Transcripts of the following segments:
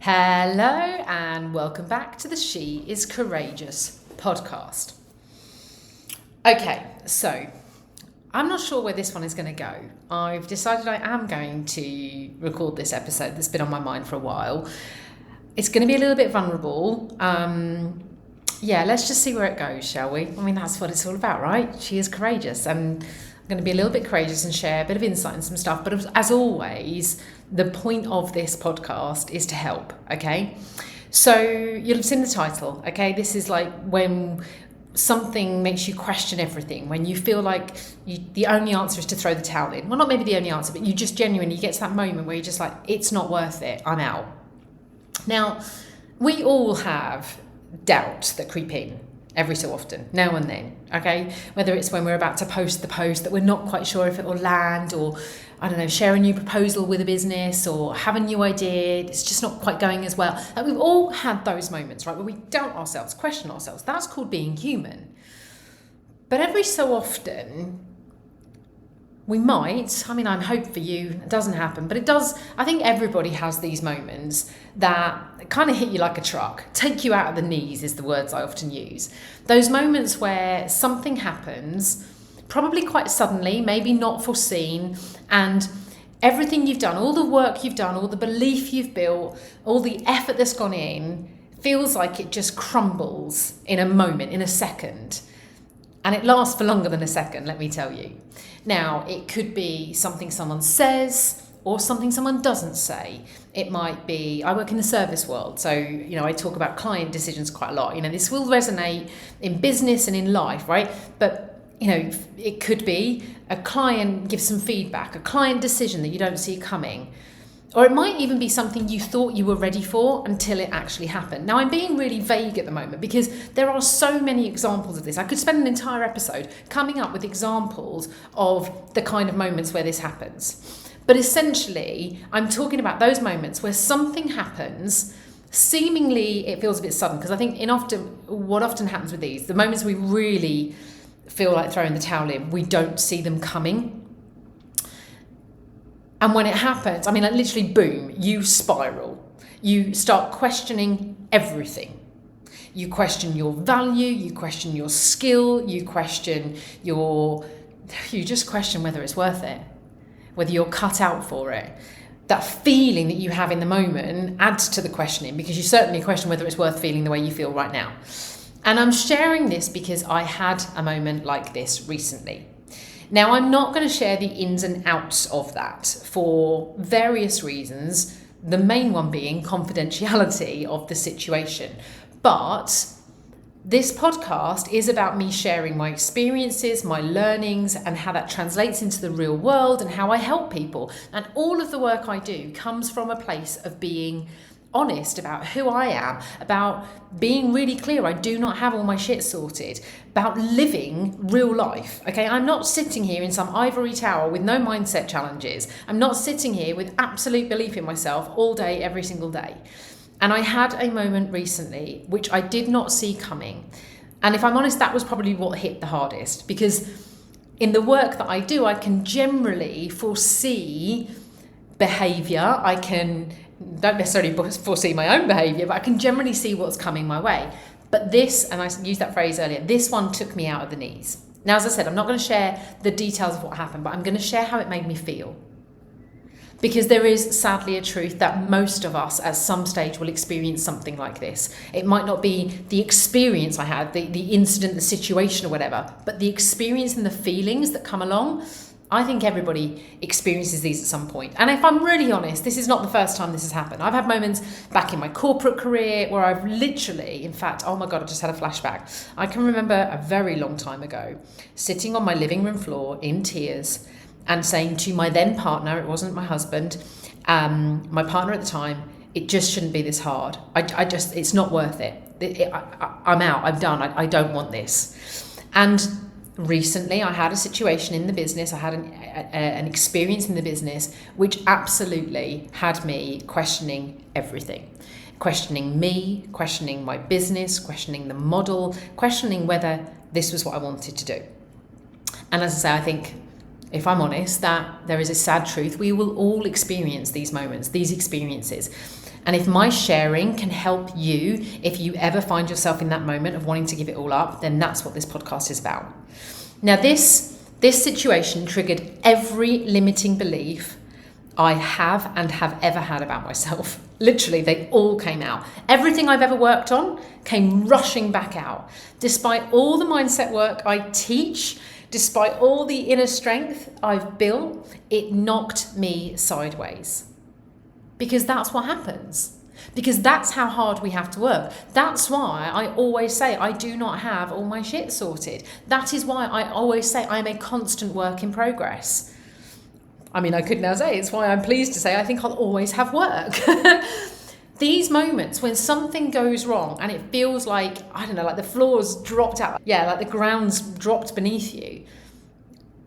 Hello and welcome back to the She is Courageous podcast. Okay, so I'm not sure where this one is going to go. I've decided I am going to record this episode that's been on my mind for a while. It's going to be a little bit vulnerable. Let's just see where it goes, shall we? I mean, that's what it's all about, right? She is courageous, and I'm going to be a little bit courageous and share a bit of insight and some stuff. But as always, the point of this podcast is to help, okay? So you'll have seen the title, okay? This is like when something makes you question everything, when you feel like the only answer is to throw the towel in. Well, not maybe the only answer, but you just genuinely get to that moment where you're just like, it's not worth it, I'm out. Now, we all have doubts that creep in every so often, now and then, okay? Whether it's when we're about to post the post that we're not quite sure if it will land, or I don't know, share a new proposal with a business, or have a new idea, it's just not quite going as well. Like, we've all had those moments, right, where we doubt ourselves, question ourselves. That's called being human. But every so often, we might, I hope for you it doesn't happen, but it does. I think everybody has these moments that kind of hit you like a truck, take you out of the knees is the words I often use. Those moments where something happens, probably quite suddenly, maybe not foreseen, and everything you've done, all the work you've done, all the belief you've built, all the effort that's gone in, feels like it just crumbles in a moment, in a second. And it lasts for longer than a second, let me tell you. Now, it could be something someone says or something someone doesn't say. It might be, I work in the service world, so, I talk about client decisions quite a lot. This will resonate in business and in life, right? But, it could be a client gives some feedback, a client decision that you don't see coming. Or it might even be something you thought you were ready for until it actually happened. Now, I'm being really vague at the moment because there are so many examples of this. I could spend an entire episode coming up with examples of the kind of moments where this happens. But essentially, I'm talking about those moments where something happens, seemingly it feels a bit sudden, because I think what often happens with these, the moments we really feel like throwing the towel in, we don't see them coming. And when it happens, literally, boom, you spiral. You start questioning everything. You question your value, you question your skill, you just question whether it's worth it, whether you're cut out for it. That feeling that you have in the moment adds to the questioning, because you certainly question whether it's worth feeling the way you feel right now. And I'm sharing this because I had a moment like this recently. Now, I'm not going to share the ins and outs of that for various reasons, the main one being confidentiality of the situation. But this podcast is about me sharing my experiences, my learnings, and how that translates into the real world and how I help people. And all of the work I do comes from a place of being honest about who I am, about being really clear I do not have all my shit sorted, about living real life, okay? I'm not sitting here in some ivory tower with no mindset challenges. I'm not sitting here with absolute belief in myself all day, every single day. And I had a moment recently which I did not see coming. And if I'm honest, that was probably what hit the hardest, because in the work that I do, I can generally foresee behavior. Don't necessarily foresee my own behaviour, but I can generally see what's coming my way. But this, and I used that phrase earlier, this one took me out of the knees. Now, as I said, I'm not going to share the details of what happened, but I'm going to share how it made me feel. Because there is sadly a truth that most of us at some stage will experience something like this. It might not be the experience I had, the incident, the situation or whatever, but the experience and the feelings that come along. I think everybody experiences these at some point. And if I'm really honest, this is not the first time this has happened. I've had moments back in my corporate career where I've literally, in fact, oh my God, I just had a flashback. I can remember a very long time ago, sitting on my living room floor in tears and saying to my then partner, it wasn't my husband, my partner at the time, it just shouldn't be this hard. It's not worth it. I'm out, I'm done, I don't want this. And recently, I had a situation in the business, I had an experience in the business which absolutely had me questioning everything. Questioning me, questioning my business, questioning the model, questioning whether this was what I wanted to do. And as I say, I think, if I'm honest, that there is a sad truth. We will all experience these moments, these experiences. And if my sharing can help you, if you ever find yourself in that moment of wanting to give it all up, then that's what this podcast is about. Now, this situation triggered every limiting belief I have and have ever had about myself. Literally, they all came out. Everything I've ever worked on came rushing back out. Despite all the mindset work I teach, despite all the inner strength I've built, it knocked me sideways. Because that's what happens. Because that's how hard we have to work. That's why I always say I do not have all my shit sorted. That is why I always say I'm a constant work in progress. I mean, I could now say it's why I'm pleased to say I think I'll always have work. These moments when something goes wrong and it feels like, I don't know, like the floor's dropped out. Yeah, like the ground's dropped beneath you.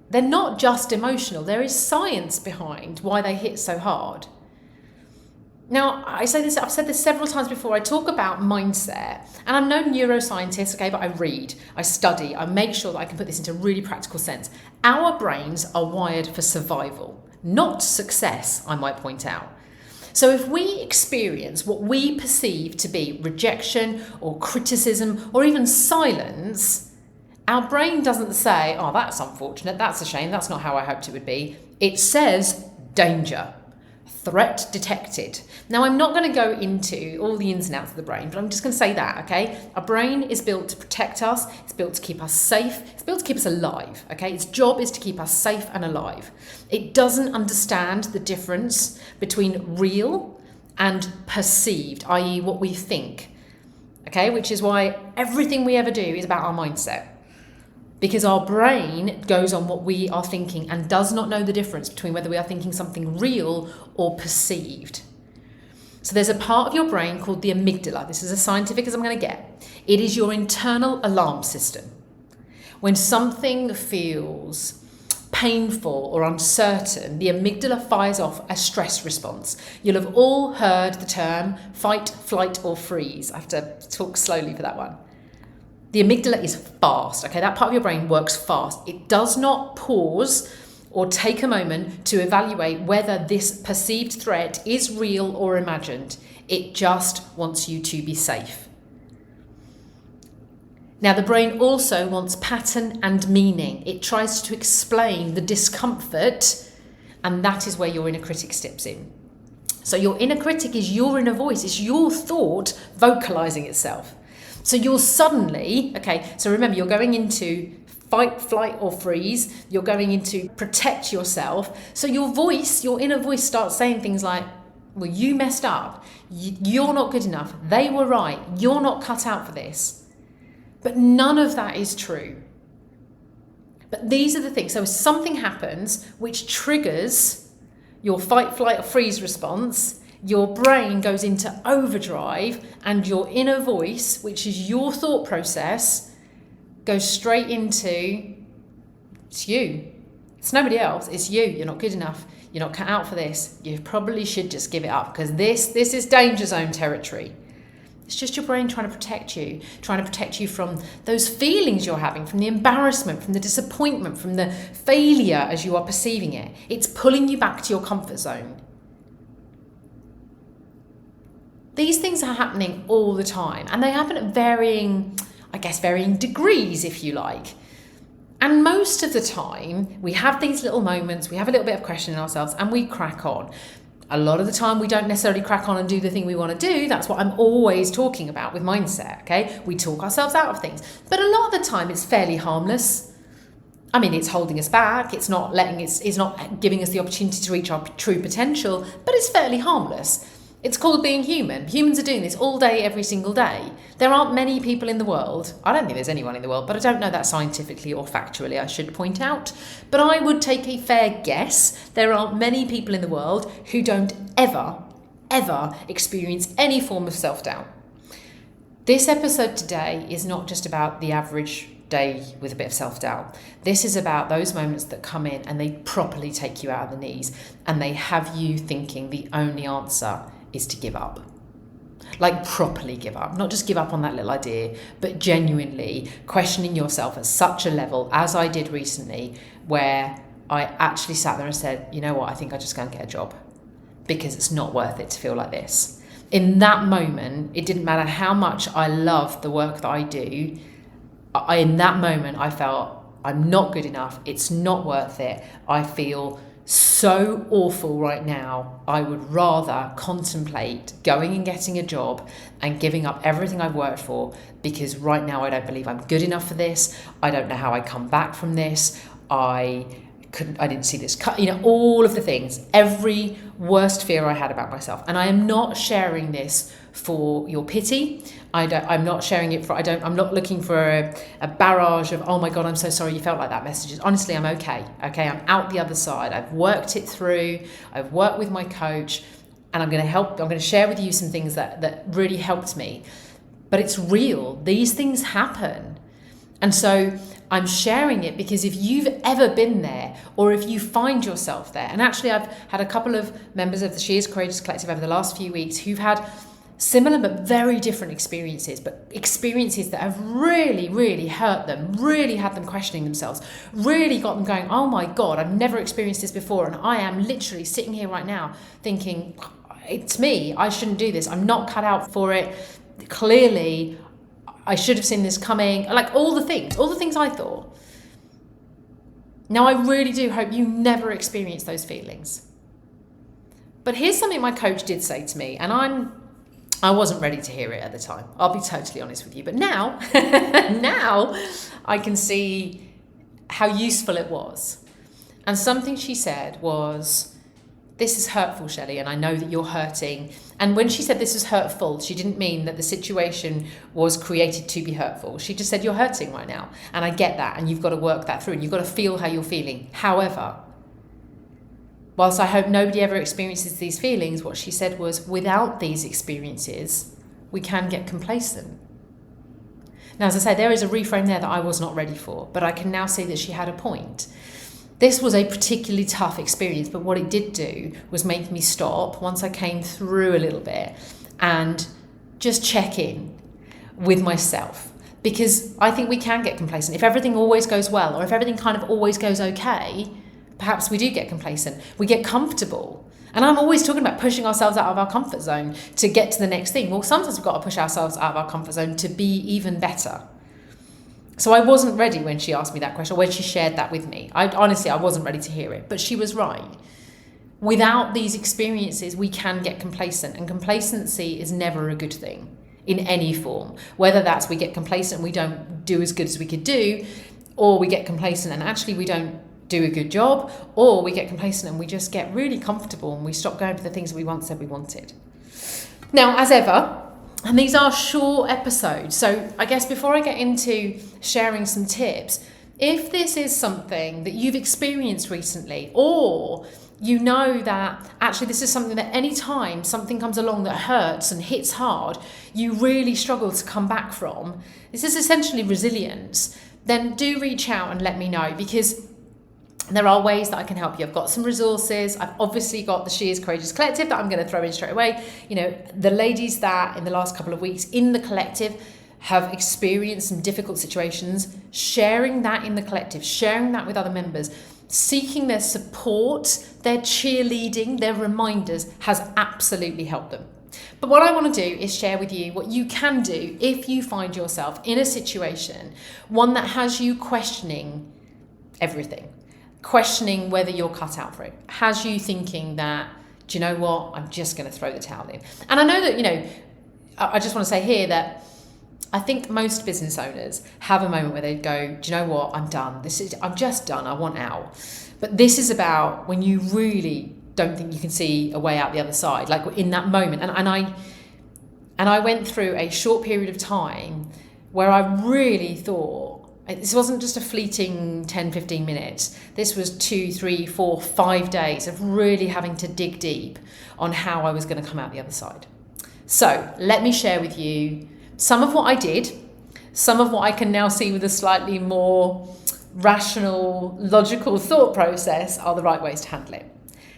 They're not just emotional. There is science behind why they hit so hard. Now, I've said this several times before. I talk about mindset, and I'm no neuroscientist, okay, but I read, I study, I make sure that I can put this into really practical sense. Our brains are wired for survival, not success, I might point out. So if we experience what we perceive to be rejection or criticism or even silence, our brain doesn't say, oh, that's unfortunate, that's a shame, that's not how I hoped it would be. It says danger. Threat detected. Now, I'm not going to go into all the ins and outs of the brain, but I'm just going to say that, okay? Our brain is built to protect us. It's built to keep us safe. It's built to keep us alive, okay? Its job is to keep us safe and alive. It doesn't understand the difference between real and perceived, i.e. what we think, okay? Which is why everything we ever do is about our mindset. Because our brain goes on what we are thinking and does not know the difference between whether we are thinking something real or perceived. So there's a part of your brain called the amygdala. This is as scientific as I'm going to get. It is your internal alarm system. When something feels painful or uncertain, the amygdala fires off a stress response. You'll have all heard the term fight, flight, or freeze. I have to talk slowly for that one. The amygdala is fast, okay? That part of your brain works fast. It does not pause or take a moment to evaluate whether this perceived threat is real or imagined. It just wants you to be safe. Now, the brain also wants pattern and meaning. It tries to explain the discomfort, and that is where your inner critic steps in. So your inner critic is your inner voice. It's your thought vocalizing itself. So you're suddenly, okay, so remember, you're going into fight, flight, or freeze. You're going into protect yourself. So your voice, your inner voice starts saying things like, well, you messed up. You're not good enough. They were right. You're not cut out for this. But none of that is true. But these are the things. So if something happens which triggers your fight, flight, or freeze response, your brain goes into overdrive and your inner voice, which is your thought process, goes straight into, it's you. It's nobody else. It's you. You're not good enough. You're not cut out for this. You probably should just give it up because this is danger zone territory. It's just your brain trying to protect you from those feelings you're having, from the embarrassment, from the disappointment, from the failure as you are perceiving it. It's pulling you back to your comfort zone. These things are happening all the time, and they happen at varying degrees, if you like. And most of the time, we have these little moments, we have a little bit of questioning ourselves, and we crack on. A lot of the time, we don't necessarily crack on and do the thing we want to do. That's what I'm always talking about with mindset, okay? We talk ourselves out of things. But a lot of the time, it's fairly harmless. I mean, it's holding us back. It's not giving us the opportunity to reach our true potential, but it's fairly harmless. It's called being human. Humans are doing this all day, every single day. There aren't many people in the world. I don't think there's anyone in the world, but I don't know that scientifically or factually, I should point out. But I would take a fair guess. There aren't many people in the world who don't ever experience any form of self-doubt. This episode today is not just about the average day with a bit of self-doubt. This is about those moments that come in and they properly take you out of the knees and they have you thinking the only answer is to give up. Like properly give up, not just give up on that little idea, but genuinely questioning yourself at such a level as I did recently, where I actually sat there and said, you know what, I think I'll just go and get a job because it's not worth it to feel like this. in that moment, it didn't matter how much I love the work that I do. In that moment, I felt I'm not good enough. It's not worth it. I feel so awful right now. I would rather contemplate going and getting a job and giving up everything I've worked for, because right now I don't believe I'm good enough for this. I don't know how I come back from this. I didn't see this cut, all of the things, every worst fear I had about myself. And I am not sharing this for your pity. I'm not sharing it I'm not looking for a barrage of, oh my God, I'm so sorry you felt like that messages. Honestly, I'm okay. I'm out the other side. I've worked it through. I've worked with my coach, and I'm going to share with you some things that really helped me. But it's real. These things happen. And so I'm sharing it because if you've ever been there, or if you find yourself there, and actually I've had a couple of members of the She Is Courageous Collective over the last few weeks who've had similar but very different experiences, but experiences that have really, really hurt them, really had them questioning themselves, really got them going, oh my God, I've never experienced this before, and I am literally sitting here right now thinking, it's me, I shouldn't do this, I'm not cut out for it, clearly I should have seen this coming, like all the things I thought. Now, I really do hope you never experience those feelings. But here's something my coach did say to me, and I wasn't ready to hear it at the time. I'll be totally honest with you. But now, now I can see how useful it was. And something she said was, this is hurtful, Shelley, and I know that you're hurting. And when she said this is hurtful, she didn't mean that the situation was created to be hurtful. She just said, you're hurting right now. And I get that. And you've got to work that through. And you've got to feel how you're feeling. However, whilst I hope nobody ever experiences these feelings, what she said was, without these experiences, we can get complacent. Now, as I say, there is a reframe there that I was not ready for, but I can now see that she had a point. This was a particularly tough experience, but what it did do was make me stop once I came through a little bit and just check in with myself. Because I think we can get complacent. If everything always goes well, or if everything kind of always goes okay, perhaps we do get complacent. We get comfortable. And I'm always talking about pushing ourselves out of our comfort zone to get to the next thing. Well, sometimes we've got to push ourselves out of our comfort zone to be even better. So I wasn't ready when she asked me that question, or when she shared that with me. I wasn't ready to hear it, but she was right. Without these experiences, we can get complacent, and complacency is never a good thing in any form. Whether that's we get complacent and we don't do as good as we could do, or we get complacent and actually we don't do a good job, or we get complacent and we just get really comfortable and we stop going for the things that we once said we wanted. Now, as ever, and these are short episodes, so I guess before I get into sharing some tips, if this is something that you've experienced recently, or you know that actually this is something that any time something comes along that hurts and hits hard, you really struggle to come back from, this is essentially resilience, then do reach out and let me know, because there are ways that I can help you. I've got some resources. I've obviously got the She Is Courageous Collective that I'm going to throw in straight away. The ladies that in the last couple of weeks in the collective have experienced some difficult situations, sharing that in the collective, sharing that with other members, seeking their support, their cheerleading, their reminders has absolutely helped them. But what I want to do is share with you what you can do if you find yourself in a situation, one that has you questioning everything. Questioning whether you're cut out for it, has you thinking that, do you know what, I'm just going to throw the towel in. And I know that, I just want to say here that I think most business owners have a moment where they go, do you know what, I'm done. I'm just done. I want out. But this is about when you really don't think you can see a way out the other side, like in that moment. And I went through a short period of time where I really thought, this wasn't just a fleeting 10, 15 minutes. This was 2, 3, 4, 5 days of really having to dig deep on how I was going to come out the other side. So let me share with you some of what I did, some of what I can now see with a slightly more rational, logical thought process are the right ways to handle it.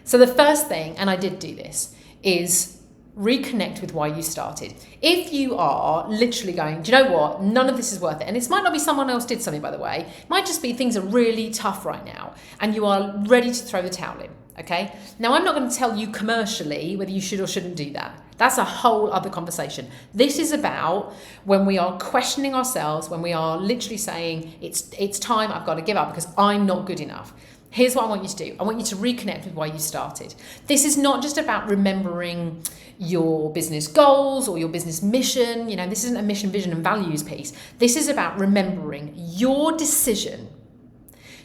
So the first thing, and I did do this, is reconnect with why you started. If you are literally going, do you know what, none of this is worth it, and this might not be someone else did something, by the way, it might just be things are really tough right now and you are ready to throw the towel in, Okay. Now, I'm not going to tell you commercially whether you should or shouldn't do that. That's a whole other conversation. This is about when we are questioning ourselves, when we are literally saying it's time, I've got to give up because I'm not good enough. Here's what I want you to do. I want you to reconnect with why you started. This is not just about remembering your business goals or your business mission. This isn't a mission, vision, and values piece. This is about remembering your decision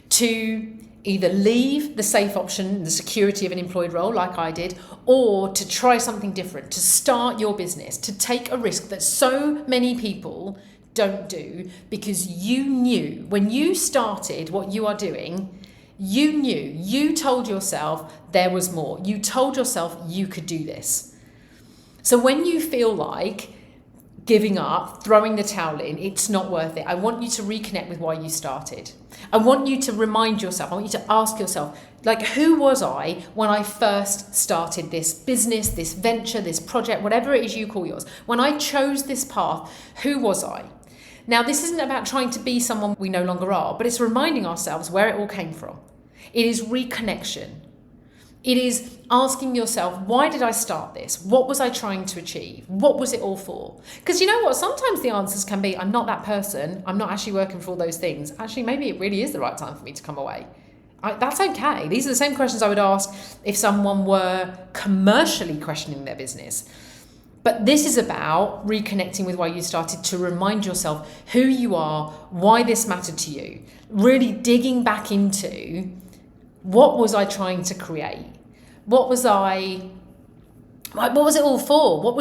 to either leave the safe option, the security of an employed role like I did, or to try something different, to start your business, to take a risk that so many people don't do, because you knew when you started what you are doing, you told yourself there was more. You told yourself you could do this. So when you feel like giving up, throwing the towel in, it's not worth it, I want you to reconnect with why you started. I want you to remind yourself, I want you to ask yourself, who was I when I first started this business, this venture, this project, whatever it is you call yours? When I chose this path, who was I? Now, this isn't about trying to be someone we no longer are, but it's reminding ourselves where it all came from. It is reconnection. It is asking yourself, why did I start this? What was I trying to achieve? What was it all for? Because you know what? Sometimes the answers can be, I'm not that person. I'm not actually working for all those things. Actually, maybe it really is the right time for me to come away. That's okay. These are the same questions I would ask if someone were commercially questioning their business. But this is about reconnecting with why you started, to remind yourself who you are, why this mattered to you. Really digging back into, what was I trying to create? What was it all for?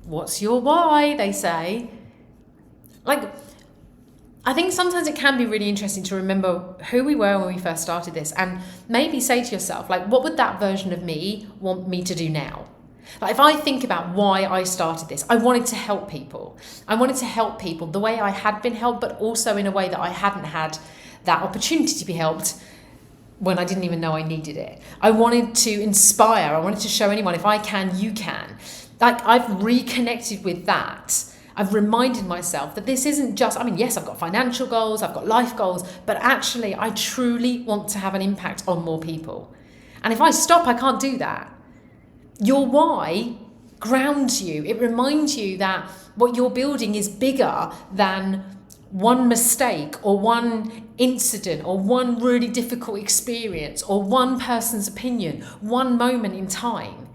What's your why, they say. I think sometimes it can be really interesting to remember who we were when we first started this, and maybe say to yourself, what would that version of me want me to do now? If I think about why I started this, I wanted to help people. I wanted to help people the way I had been helped, but also in a way that I hadn't had that opportunity to be helped when I didn't even know I needed it. I wanted to inspire. I wanted to show anyone, if I can, you can. I've reconnected with that. I've reminded myself that this isn't just, yes, I've got financial goals, I've got life goals, but actually I truly want to have an impact on more people. And if I stop, I can't do that. Your why grounds you. It reminds you that what you're building is bigger than one mistake or one incident or one really difficult experience or one person's opinion, one moment in time.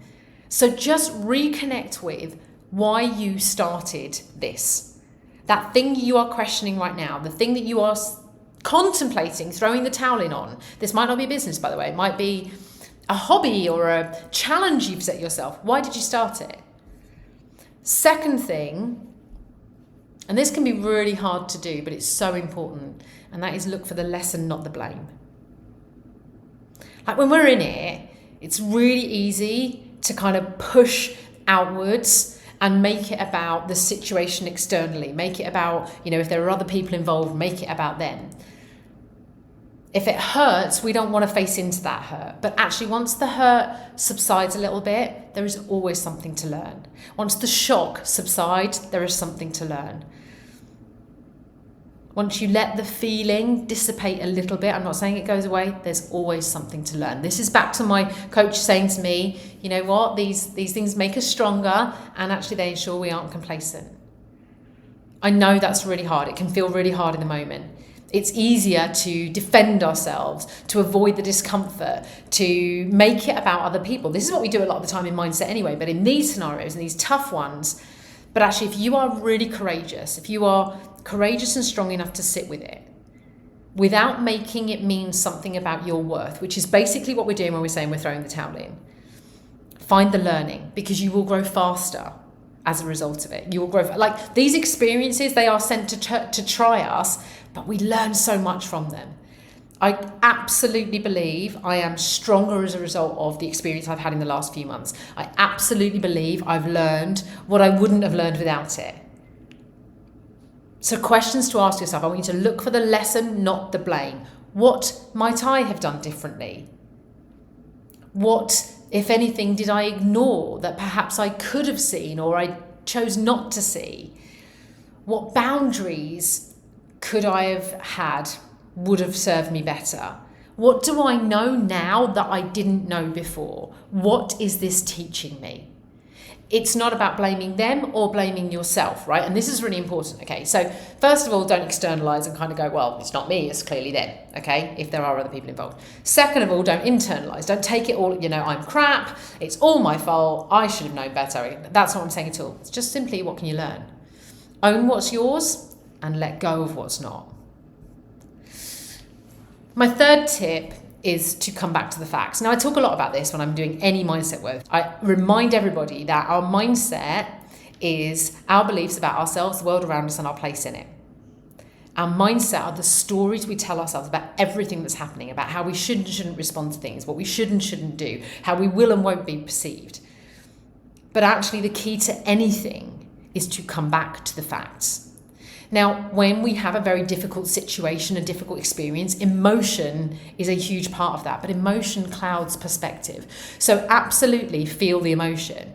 So just reconnect with why you started this. That thing you are questioning right now, the thing that you are contemplating throwing the towel in on. This might not be a business, by the way. It might be a hobby or a challenge you've set yourself. Why did you start it? Second thing, and this can be really hard to do, but it's so important, and that is look for the lesson, not the blame. When we're in it, it's really easy to kind of push outwards and make it about the situation externally, make it about, if there are other people involved, make it about them. If it hurts, we don't want to face into that hurt. But actually, once the hurt subsides a little bit, there is always something to learn. Once the shock subsides, there is something to learn. Once you let the feeling dissipate a little bit, I'm not saying it goes away, there's always something to learn. This is back to my coach saying to me, you know what, these things make us stronger, and actually they ensure we aren't complacent. I know that's really hard. It can feel really hard in the moment. It's easier to defend ourselves, to avoid the discomfort, to make it about other people. This is what we do a lot of the time in mindset anyway, but in these scenarios, in these tough ones, but actually if you are really courageous, if you are courageous and strong enough to sit with it, without making it mean something about your worth, which is basically what we're doing when we're saying we're throwing the towel in, find the learning, because you will grow faster as a result of it. You will grow, these experiences, they are sent to try us, but we learn so much from them. I absolutely believe I am stronger as a result of the experience I've had in the last few months. I absolutely believe I've learned what I wouldn't have learned without it. So questions to ask yourself. I want you to look for the lesson, not the blame. What might I have done differently? What, if anything, did I ignore that perhaps I could have seen or I chose not to see? What boundaries could I have had, would have served me better? What do I know now that I didn't know before? What is this teaching me? It's not about blaming them or blaming yourself, right? And this is really important, okay? So first of all, don't externalize and kind of go, well, it's not me, it's clearly them, okay? If there are other people involved. Second of all, don't internalize. Don't take it all, I'm crap, it's all my fault, I should have known better. That's not what I'm saying at all. It's just simply, what can you learn? Own what's yours and let go of what's not. My third tip is to come back to the facts. Now, I talk a lot about this when I'm doing any mindset work. I remind everybody that our mindset is our beliefs about ourselves, the world around us, and our place in it. Our mindset are the stories we tell ourselves about everything that's happening, about how we should and shouldn't respond to things, what we should and shouldn't do, how we will and won't be perceived. But actually, the key to anything is to come back to the facts. Now, when we have a very difficult situation, a difficult experience, emotion is a huge part of that, but emotion clouds perspective. So absolutely feel the emotion.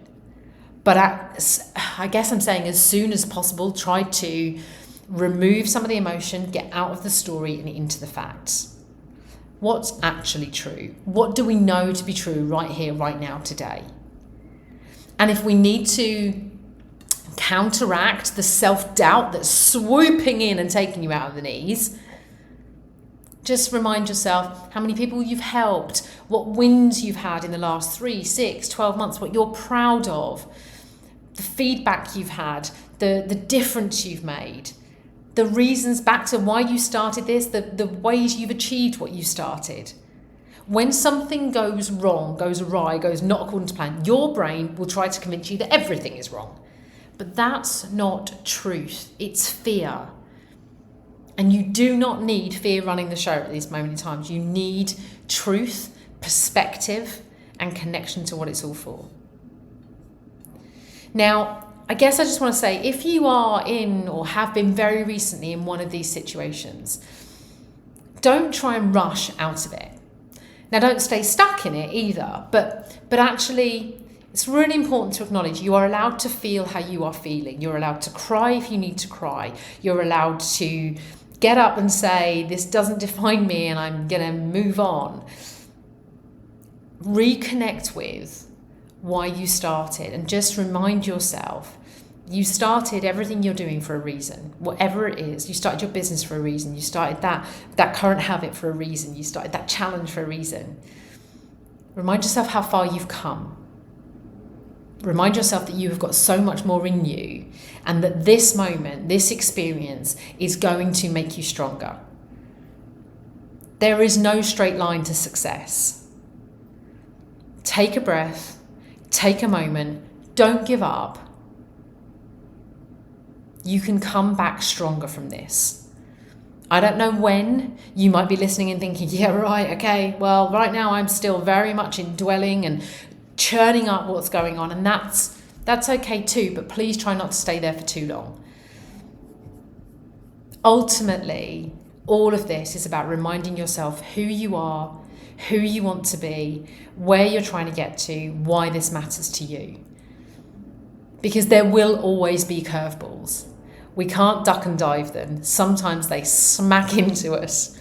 But I guess I'm saying as soon as possible, try to remove some of the emotion, get out of the story and into the facts. What's actually true? What do we know to be true right here, right now, today? And if we need to counteract the self-doubt that's swooping in and taking you out of the knees, just remind yourself how many people you've helped, what wins you've had in the last 3, 6, 12 months, what you're proud of, the feedback you've had, the difference you've made, the reasons back to why you started this, the ways you've achieved what you started. When something goes wrong, goes awry, goes not according to plan, your brain will try to convince you that everything is wrong. But that's not truth, it's fear. And you do not need fear running the show at this moment in time. You need truth, perspective, and connection to what it's all for. Now, I guess I just want to say, if you are in or have been very recently in one of these situations, don't try and rush out of it. Now, don't stay stuck in it either, but actually, it's really important to acknowledge you are allowed to feel how you are feeling. You're allowed to cry if you need to cry. You're allowed to get up and say, this doesn't define me and I'm going to move on. Reconnect with why you started and just remind yourself, you started everything you're doing for a reason, whatever it is. You started your business for a reason. You started that current habit for a reason. You started that challenge for a reason. Remind yourself how far you've come. Remind yourself that you have got so much more in you and that this moment, this experience is going to make you stronger. There is no straight line to success. Take a breath, take a moment, don't give up. You can come back stronger from this. I don't know when you might be listening and thinking, yeah, right, okay, well, right now I'm still very much in dwelling and churning up what's going on, and that's okay too, but please try not to stay there for too long. Ultimately, all of this is about reminding yourself who you are, who you want to be, where you're trying to get to, why this matters to you. Because there will always be curveballs. We can't duck and dive them. Sometimes they smack into us,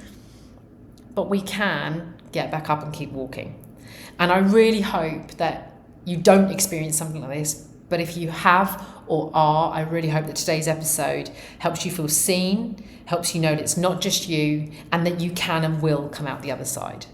but we can get back up and keep walking. And I really hope that you don't experience something like this, but if you have or are, I really hope that today's episode helps you feel seen, helps you know that it's not just you, and that you can and will come out the other side.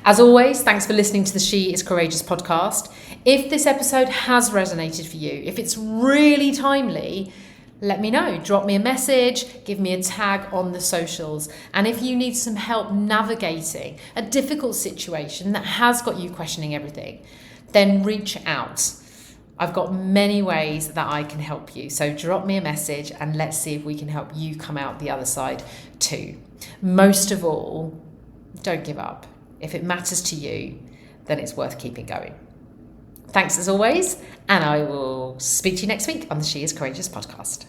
As always, thanks for listening to the She is Courageous podcast. If this episode has resonated for you, if it's really timely, let me know. Drop me a message, give me a tag on the socials. And if you need some help navigating a difficult situation that has got you questioning everything, then reach out. I've got many ways that I can help you. So drop me a message and let's see if we can help you come out the other side too. Most of all, don't give up. If it matters to you, then it's worth keeping going. Thanks as always, and I will speak to you next week on the She is Courageous podcast.